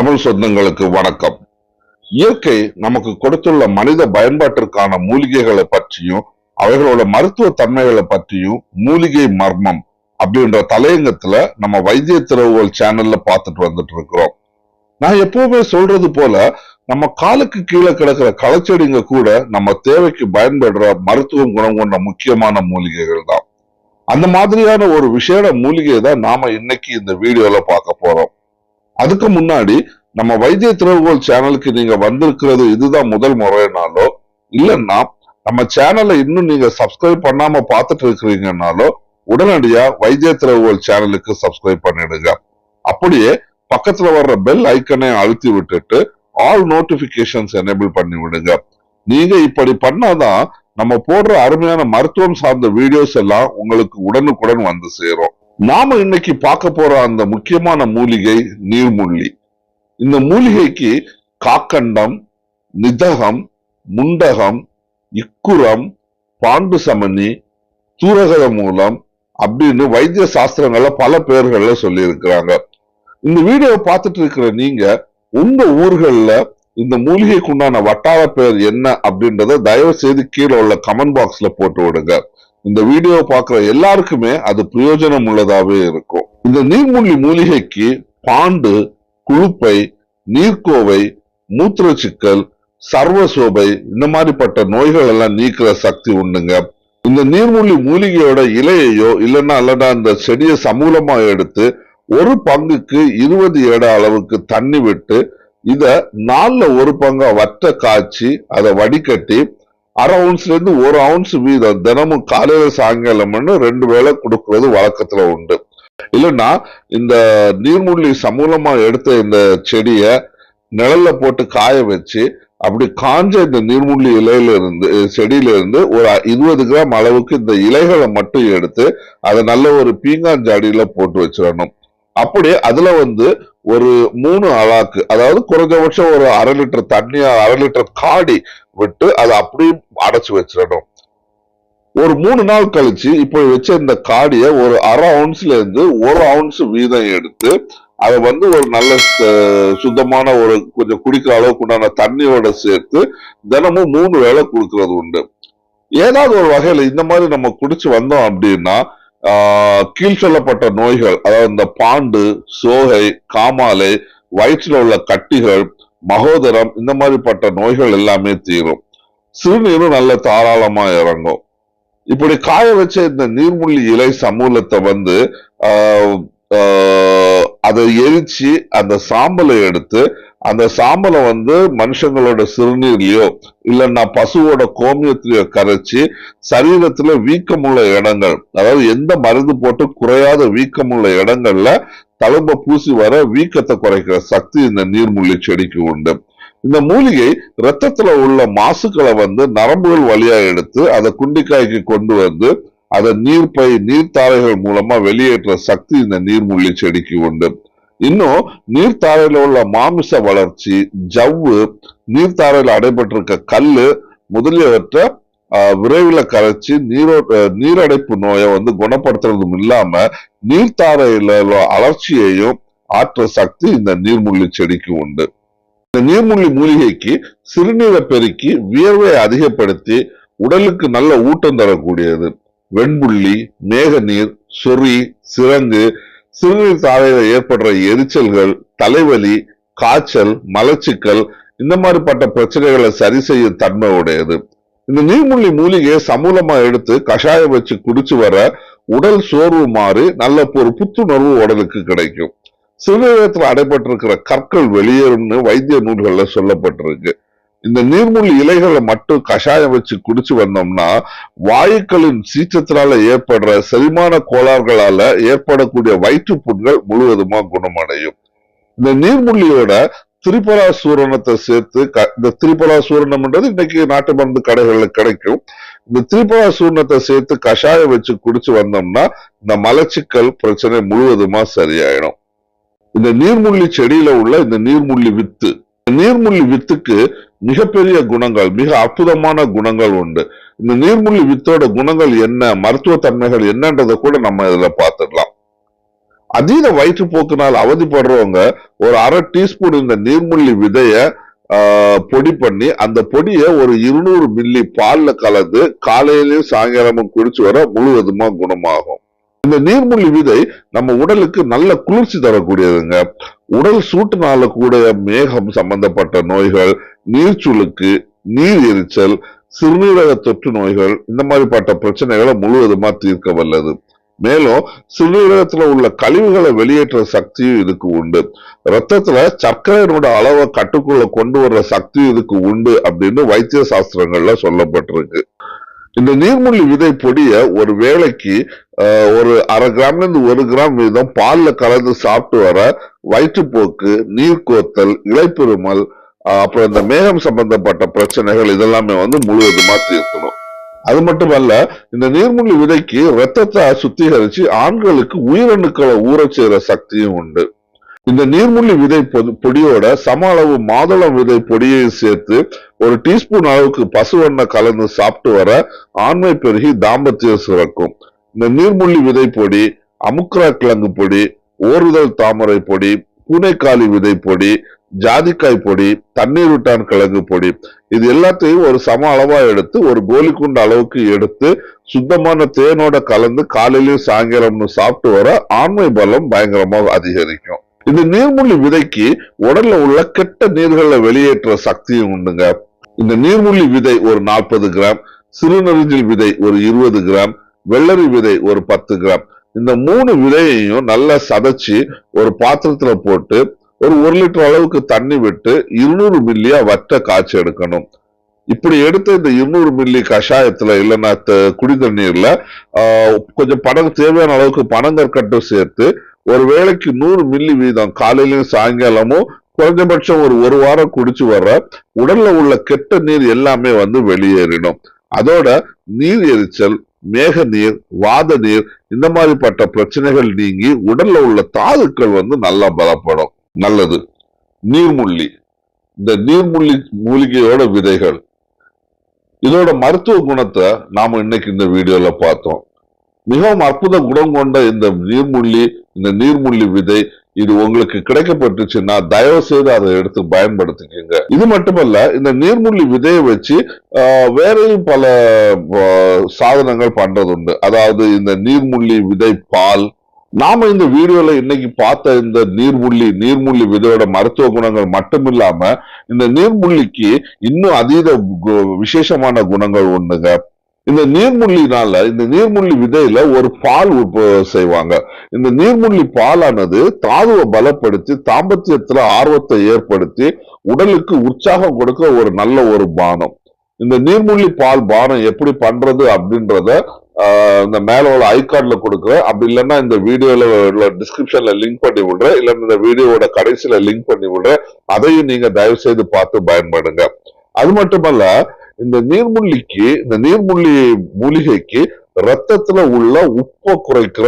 தமிழ் சொந்தங்களுக்கு வணக்கம். இயற்கை நமக்கு கொடுத்துள்ள மனித பயன்பாட்டிற்கான மூலிகைகளை பற்றியும் அவைகளோட மருத்துவ தன்மைகளை பற்றியும் மூலிகை மர்மம் அப்படின்ற தலையங்கத்துல நம்ம வைத்திய திறவுகோல் சேனல்ல பார்த்துட்டு வந்துட்டு இருக்கிறோம். நான் எப்பவுமே சொல்றது போல நம்ம காலுக்கு கீழே கிடக்கிற களச்செடிங்க கூட நம்ம தேவைக்கு பயன்படுற மருத்துவ குணம் கொண்ட முக்கியமான மூலிகைகள் தான். அந்த மாதிரியான ஒரு விசேட மூலிகை தான் நாம இன்னைக்கு இந்த வீடியோல பார்க்க போறோம். அதுக்கு முன்னாடி நம்ம வைத்திய திறவுகோல் சேனலுக்கு நீங்க வந்திருக்கிறது இதுதான் முதல் முறைனாலோ, இல்லைன்னா நம்ம சேனலை இன்னும் நீங்க சப்ஸ்கிரைப் பண்ணாம பார்த்துட்டு இருக்கிறீங்கன்னாலோ உடனடியா வைத்திய திறவுகோல் சேனலுக்கு சப்ஸ்கிரைப் பண்ணிடுங்க. அப்படியே பக்கத்துல வர்ற பெல் ஐக்கனை அழுத்தி விட்டுட்டு ஆல் நோட்டிபிகேஷன்ஸ் எனேபிள் பண்ணி விடுங்க. நீங்க இப்படி பண்ணாதான் நம்ம போடுற அருமையான மருத்துவம் சார்ந்த வீடியோஸ் எல்லாம் உங்களுக்கு உடனுக்குடன் வந்து சேரும். நாம இன்னைக்கு பார்க்க போற அந்த முக்கியமான மூலிகை நீர்முள்ளி. இந்த மூலிகைக்கு காக்கண்டம், நிதகம், முண்டகம், இக்குரம், பாண்டு சமனி, தூரகத மூலம் அப்படின்னு வைத்திய சாஸ்திரங்கள்ல பல பெயர்கள்ல சொல்லி இருக்கிறாங்க. இந்த வீடியோவை பார்த்துட்டு இருக்கிற நீங்க உங்க ஊர்கள்ல இந்த மூலிகைக்கு உண்டான வட்டார பெயர் என்ன அப்படின்றத தயவு செய்து கீழே உள்ள கமெண்ட் பாக்ஸ்ல போட்டு விடுங்க. இந்த வீடியோவை பார்க்கிற எல்லாருக்குமே அது பிரயோஜனம் உள்ளதாவே இருக்கும். இந்த நீர்முள்ளி மூலிகைக்கு பாண்டு, குளுப்பை, நீர்க்கோவை, மூத்திரச்சிக்கல், சர்வசோபை இந்த மாதிரிப்பட்ட நோய்கள் எல்லாம் நீக்கிற சக்தி உண்டுங்க. இந்த நீர்முள்ளி மூலிகையோட இலையையோ இல்லைன்னா அந்த செடியை சமூலமா எடுத்து ஒரு பங்குக்கு 20 எடை அளவுக்கு தண்ணி விட்டு இத 4ல் 1 பங்கா வற்ற காய்ச்சி அதை வடிகட்டி 1/2 ounceல இருந்து 1 ounce வீதம் தினமும் காலையில சாயங்காலம் 2 வேளை கொடுக்கறது வழக்கத்துல உண்டு. இல்லைன்னா இந்த நீர்முள்ளி சமூலமா எடுத்த இந்த செடிய நிழல்ல போட்டு காய வச்சு அப்படி காஞ்ச இந்த நீர்முள்ளி செடியில இருந்து ஒரு 20 கிராம் அளவுக்கு இந்த இலைகளை மட்டும் எடுத்து அதை நல்ல ஒரு பீங்காஞ்சாடியில போட்டு வச்சிடணும். அப்படியே அதுல ஒரு 3 அலாக்கு, அதாவது குறைஞ்சபட்சம் ஒரு 1/2 லிட்டர் தண்ணியா 1/2 லிட்டர் காடி விட்டு அதை அப்படியே அடைச்சு வச்சிடணும். ஒரு 3 நாள் கழிச்சு இப்ப வச்ச இந்த காடிய ஒரு 1/2 ounceல இருந்து 1 ounce வீதம் எடுத்து அதை ஒரு நல்ல சுத்தமான ஒரு கொஞ்சம் குடிக்கிற அளவுக்கு உண்டான தண்ணியோட சேர்த்து தினமும் 3 வேளை குடுக்கறது உண்டு. ஏதாவது ஒரு வகையில இந்த மாதிரி நம்ம குடிச்சு வந்தோம் அப்படின்னா கீழ் சொல்லப்பட்ட நோய்கள், அதாவது இந்த பாண்டு, சோகை, காமாலை, வயிற்றுல உள்ள கட்டிகள், மகோதரம் இந்த மாதிரிப்பட்ட நோய்கள் எல்லாமே தீரும். சிறுநீரும் நல்ல தாராளமா இறங்கும். இப்படி காய வச்ச இந்த நீர்முள்ளி இலை சமூலத்தை அதை எரிச்சு அந்த சாம்பலை எடுத்து அந்த சாம்பலை மனுஷங்களோட சிறுநீர்லயோ இல்லைன்னா பசுவோட கோமியத்திலயோ கரைச்சி சரீரத்துல வீக்கமுள்ள இடங்கள், அதாவது எந்த மருந்து போட்டு குறையாத வீக்கமுள்ள இடங்கள்ல தழும்ப பூசி வர வீக்கத்தை குறைக்கிற சக்தி இந்த நீர்முள்ளி செடிக்கு உண்டு. இந்த மூலிகை ரத்தத்துல உள்ள மாசுக்களை நரம்புகள் வழியா எடுத்து அதை குண்டிக்காய்க்கு கொண்டு அதை நீர்ப்பை நீர்த்தாரைகள் மூலமா வெளியேற்ற சக்தி இந்த நீர்முள்ளி செடிக்கு உண்டு. இன்னும் நீர்த்தாரையில உள்ள மாமிச வளர்ச்சி, ஜவ்வு, நீர்த்தாரையில அடைபட்டிருக்க கல்லு முதலியவற்றை விரைவில் கரைச்சி நீரடைப்பு நோயை குணப்படுத்துறதும் இல்லாம நீர்த்தாரையில அலர்ச்சியையும் ஆற்ற சக்தி இந்த நீர்முள்ளி செடிக்கு உண்டு. இந்த நீர்முள்ளி மூலிகைக்கு சிறுநீரை பெருக்கி வியர்வை அதிகப்படுத்தி உடலுக்கு நல்ல ஊட்டம் தரக்கூடியது. வெண்புள்ளி, மேகநீர், சொறி, சிரங்கு, சிறுநீர் தாரையில ஏற்படுற எரிச்சல்கள், தலைவலி, காய்ச்சல், மலச்சிக்கல் இந்த மாதிரிப்பட்ட பிரச்சனைகளை சரி செய்யும் தன்மை உடையது. இந்த நீர்முள்ளி மூலிகையை சமூலமா எடுத்து கஷாயம் வச்சு குடிச்சு வர உடல் சோர்வு மாறி நல்ல ஒரு புத்துணர்வு உடலுக்கு கிடைக்கும். சிறுநீரகத்துல அடைபட்டிருக்கிற கற்கள் வெளியேறும்னு வைத்திய நூல்கள்ல சொல்லப்பட்டிருக்கு. இந்த நீர்முள்ளி இலைகளை மட்டும் கஷாயம் வச்சு குடிச்சு வந்தோம்னா வாயுக்களின் சீற்றத்தினால ஏற்படுற செரிமான கோளாறுகளால ஏற்படக்கூடிய வயிற்று புண்கள் முழுவதுமா குணமடையும். இந்த நீர்முள்ளியோட திரிபுரா சூரணத்தை சேர்த்து இந்த திரிபுரா சூரணம்ன்றது இன்னைக்கு நாட்டு மருந்து கடைகள்ல கிடைக்கும். இந்த திரிபுரா சூரணத்தை சேர்த்து கஷாயம் வச்சு குடிச்சு வந்தோம்னா இந்த மலச்சிக்கல் பிரச்சனை முழுவதுமா சரியாயிடும். இந்த நீர்முள்ளி செடியில உள்ள இந்த நீர்முள்ளி வித்து, நீர்முள்ளி வித்துக்கு மிகப்பெரிய குணங்கள், மிக அற்புதமான குணங்கள் உண்டு. இந்த நீர்முள்ளி வித்தோட குணங்கள் என்ன, மருத்துவ தன்மைகள் என்னன்றதை கூட நம்ம இதுல பார்த்துடலாம். அதீத வயிற்றுப்போக்கினால் அவதிப்படுறவங்க ஒரு அரை டீஸ்பூன் இந்த நீர்முள்ளி விதைய பொடி பண்ணி அந்த பொடியை ஒரு 200 மில்லி பால்ல கலந்து காலையிலயும் சாயங்காலமும் குடிச்சு வர முழுவதுமா குணமாகும். இந்த நீர்முள்ளி விதை நம்ம உடலுக்கு நல்ல குளிர்ச்சி தரக்கூடியதுங்க. உடல் சூட்டுனால கூட மேகம் சம்பந்தப்பட்ட நோய்கள், நீர்ச்சுளுக்கு, நீர் எரிச்சல், சிறுநீரக தொற்று நோய்கள் இந்த மாதிரிப்பட்ட பிரச்சனைகளை முழுவதுமா தீர்க்க வல்லது. மேலும் சிறுநீரகத்துல உள்ள கழிவுகளை வெளியேற்ற சக்தியும் இதுக்கு உண்டு. ரத்தத்துல சர்க்கரையினோட அளவை கட்டுக்குள்ள கொண்டு வர்ற சக்தியும் இதுக்கு உண்டு அப்படின்னு வைத்திய சாஸ்திரங்கள்ல சொல்லப்பட்டிருக்கு. இந்த நீர்முள்ளி விதை பொடிய ஒரு வேளைக்கு ஒரு 1/2 கிராம்ல இருந்து 1 கிராம் வீதம் பால்ல கலந்து சாப்பிட்டு வர வயிற்றுப்போக்கு, நீர்க்கோத்தல், இளைப்பிருமல், அப்புறம் இந்த மேகம் சம்பந்தப்பட்ட பிரச்சனைகள் இதெல்லாமே முழுவதுமா தீர்க்கணும். அது மட்டுமல்ல, இந்த நீர்முள்ளி விதைக்கு ரத்தத்தை சுத்திகரிச்சு ஆண்களுக்கு உயிரணுக்களை ஊற செய்யற சக்தியும் உண்டு. இந்த நீர்முள்ளி விதை பொடியோட சம அளவு மாதுளம் விதை பொடியை சேர்த்து ஒரு டீஸ்பூன் அளவுக்கு பசுவெண்ணெய் கலந்து சாப்பிட்டு வர ஆண்மை பெருகி தாம்பத்தியம் சுரக்கும். இந்த நீர்முள்ளி விதை பொடி, அமுக்ரா கிழங்கு பொடி, ஓருதல் தாமரை பொடி, பூனைக்காளி விதை பொடி, ஜாதிக்காய் பொடி, தண்ணீர் விட்டான் கிழங்கு பொடி இது எல்லாத்தையும் ஒரு சம அளவா எடுத்து ஒரு கோலிக்குண்டு அளவுக்கு எடுத்து சுத்தமான தேனோட கலந்து காலையிலயும் சாயங்காலம்னு சாப்பிட்டு வர ஆண்மை பலம் பயங்கரமாக அதிகரிக்கும். இந்த நீர்முள்ளி விதைக்கு உடல்ல உள்ள கெட்ட நீர்களை வெளியேற்ற சக்தியும் உண்டுங்க. இந்த நீர்முள்ளி விதை ஒரு 40 கிராம், சிறுநெறிஞ்சில் விதை ஒரு 20 கிராம், வெள்ளரி விதை ஒரு 10 கிராம் இந்த 3 விதையையும் நல்லா சதைச்சு ஒரு பாத்திரத்துல போட்டு ஒரு 1 லிட்டர் அளவுக்கு தண்ணி விட்டு 200 மில்லியா வற்ற காய்ச்சி எடுக்கணும். இப்படி எடுத்த இந்த 200 மில்லி கஷாயத்துல இல்லைன்னா குடி தண்ணீர்ல கொஞ்சம் தேவையான அளவுக்கு பனங்கற்கட்டு சேர்த்து ஒரு வேளைக்கு 100 மில்லி வீதம் காலையிலயும் சாயங்காலமும் குறைஞ்சபட்சம் ஒரு வாரம் குடிச்சு வர்ற உடல்ல உள்ள கெட்ட நீர் எல்லாமே வெளியேறிடும். அதோட நீர் எரிச்சல், மேக நீர், வாத நீர் இந்த மாதிரிப்பட்ட பிரச்சனைகள் நீங்கி உடல்ல உள்ள தாதுக்கள் நல்லா பலப்படும். நல்லது. நீர்முள்ளி, இந்த நீர்முள்ளி மூலிகையோட விதைகள் இதோட மருத்துவ குணத்தை நாம இன்னைக்கு இந்த வீடியோல பார்த்தோம். மிகவும் அற்புத குணம் கொண்ட இந்த நீர்முள்ளி விதை இது உங்களுக்கு கிடைக்கப்பட்டுச்சுன்னா தயவு செய்து அதை எடுத்து பயன்படுத்திக்கங்க. இது மட்டுமல்ல, இந்த நீர்முள்ளி விதையை வச்சு வேறையும் பல சாதனங்கள் பண்றது உண்டு. அதாவது இந்த நீர்முள்ளி விதை பால், நாம இந்த வீடியோல இன்னைக்கு பார்த்த இந்த நீர்முள்ளி விதையோட மருத்துவ குணங்கள் மட்டுமில்லாம இந்த நீர்முள்ளிக்கு இன்னும் அதீத விசேஷமான குணங்கள் உண்டுங்க. இந்த நீர்முள்ளி விதையில ஒரு பால் செய்வாங்க. இந்த நீர்முள்ளி பாலானது தாதுவை பலப்படுத்தி தாம்பத்தியத்துல ஆர்வத்தை ஏற்படுத்தி உடலுக்கு உற்சாகம் கொடுக்க ஒரு நல்ல ஒரு பானம். இந்த நீர்முள்ளி பால் பானம் எப்படி பண்றது அப்படின்றத இந்த மேல உள்ள ஐகார்ட்ல கொடுக்குறேன். அப்படி இல்லைன்னா இந்த வீடியோல டிஸ்கிரிப்ஷன்ல லிங்க் பண்ணி விடுறேன், இல்ல இந்த வீடியோட கடைசியில லிங்க் பண்ணி விடுறேன். அதையும் நீங்க தயவு செய்து பார்த்து பயன்படுங்க. அது மட்டுமல்ல, இந்த நீர்முள்ளி மூலிகைக்கு ரத்தத்துல உள்ள உப்பை குறைக்கிற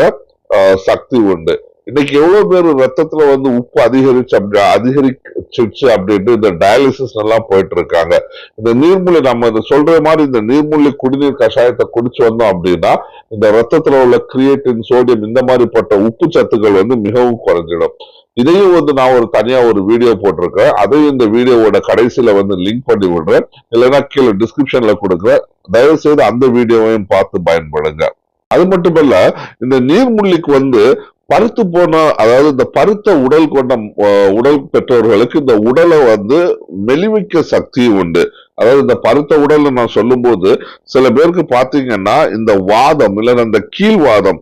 சக்தி உண்டு. இன்னைக்கு எவ்வளவு பேர் ரத்தத்துல உப்பு அதிகரிச்சிருச்சு அப்படின்ட்டு இந்த டயாலிசிஸ் எல்லாம் போயிட்டு இருக்காங்க. இந்த நீர்முள்ளி நம்ம சொல்ற மாதிரி இந்த நீர்முள்ளி குடிநீர் கஷாயத்தை குடிச்சு வந்தோம் அப்படின்னா இந்த ரத்தத்துல உள்ள கிரியேட்டின், சோடியம் இந்த மாதிரிப்பட்ட உப்பு சத்துக்கள் மிகவும் குறைஞ்சிடும். இதையும் நான் தனியா ஒரு வீடியோ போட்டிருக்கேன். அதையும் இந்த வீடியோவோட கடைசியில லிங்க் பண்ணி விடுறேன், இல்லைன்னா கீழே டிஸ்கிரிப்ஷன்ல கொடுக்குறேன். தயவு செய்து அந்த வீடியோவையும் பார்த்து பயன்படுங்க. அது மட்டுமல்ல, இந்த நீர்முள்ளிக்கு பருத்து போன, அதாவது இந்த பருத்த உடல் பெற்றவர்களுக்கு இந்த உடலை மெலிவிக்க சக்தியும் உண்டு. அதாவது இந்த பருத்த உடல் நான் சொல்லும் போது சில பேருக்கு பாத்தீங்கன்னா இந்த வாதம் இல்லைன்னா இந்த கீழ்வாதம்,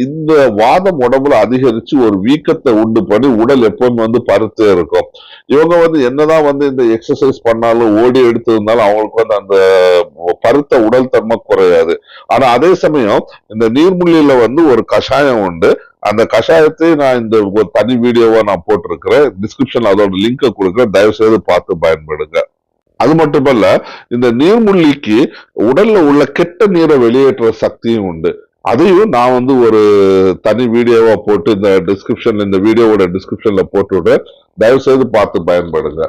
இந்த வாதம் உடம்புல அதிகரிச்சு ஒரு வீக்கத்தை உண்டு பண்ணி உடல் எப்பவுமே பருத்தே இருக்கும். இவங்க என்னதான் இந்த எக்ஸசைஸ் பண்ணாலும் ஓடி எடுத்திருந்தாலும் அவங்களுக்கு அந்த பருத்த உடல் தன்மை குறையாது. ஆனா அதே சமயம் இந்த நீர்முள்ளியில ஒரு கஷாயம் உண்டு. அந்த கஷாயத்தை நான் இந்த ஒரு தனி வீடியோவா நான் போட்டிருக்கிறேன். டிஸ்கிரிப்ஷன்ல அதோட லிங்கை கொடுக்குறேன், தயவு செய்து பார்த்து பயன்படுங்க. அது மட்டுமல்ல, இந்த நீர்முள்ளிக்கு உடல்ல உள்ள கெட்ட நீரை வெளியேற்ற சக்தியும் உண்டு. அதையும் நான் ஒரு தனி வீடியோவா போட்டு இந்த வீடியோவோட டிஸ்கிரிப்ஷன்ல போட்டு விடுறேன், தயவு செய்து பார்த்து பயன்படுங்க.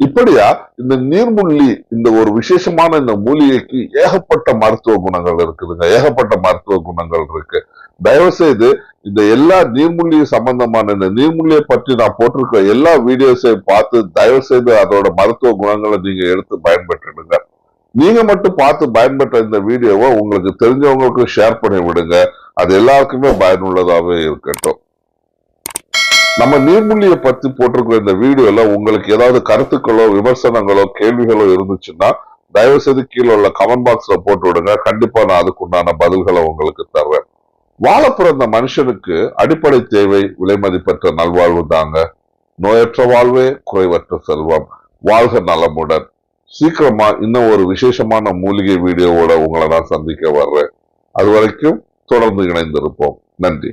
இப்படியா இந்த நீர்முள்ளி இந்த ஒரு விசேஷமான இந்த மூலிகைக்கு ஏகப்பட்ட மருத்துவ குணங்கள் இருக்குதுங்க. ஏகப்பட்ட மருத்துவ குணங்கள் இருக்கு. தயவு செய்து இந்த எல்லா நீர்மூலிகை சம்பந்தமான இந்த நீர்மூலிகை பற்றி நான் போட்டிருக்கிற எல்லா வீடியோஸையும் பார்த்து தயவு செய்து அதோட மருத்துவ குணங்களை நீங்க எடுத்து பயன்பெற்றுடுங்க. நீங்க மட்டும் பார்த்து பயன்பெற்ற இந்த வீடியோவை உங்களுக்கு தெரிஞ்சவங்களுக்கு ஷேர் பண்ணி விடுங்க. அது எல்லாருக்குமே பயனுள்ளதாகவே இருக்கட்டும். நம்ம நீர்மூலியை பத்தி போட்டிருக்கிற இந்த வீடியோல உங்களுக்கு ஏதாவது கருத்துக்களோ விமர்சனங்களோ கேள்விகளோ இருந்துச்சுன்னா தயவு செய்து கீழே உள்ள கமெண்ட் பாக்ஸ்ல போட்டு விடுங்க. கண்டிப்பா நான் அதுக்குண்டான பதில்களை உங்களுக்கு தர்றேன். வாழ பிறந்த மனுஷனுக்கு அடிப்படை தேவை விலை மதிப்பற்ற நல்வாழ்வு தாங்க. நோயற்ற வாழ்வே குறைவற்ற செல்வம். வாழ்க நலமுடன். சீக்கிரமா இன்னும் ஒரு விசேஷமான மூலிகை வீடியோவோட உங்களை நான் சந்திக்க வர்றேன். அது வரைக்கும் தொடர்ந்து இணைந்திருப்போம். நன்றி.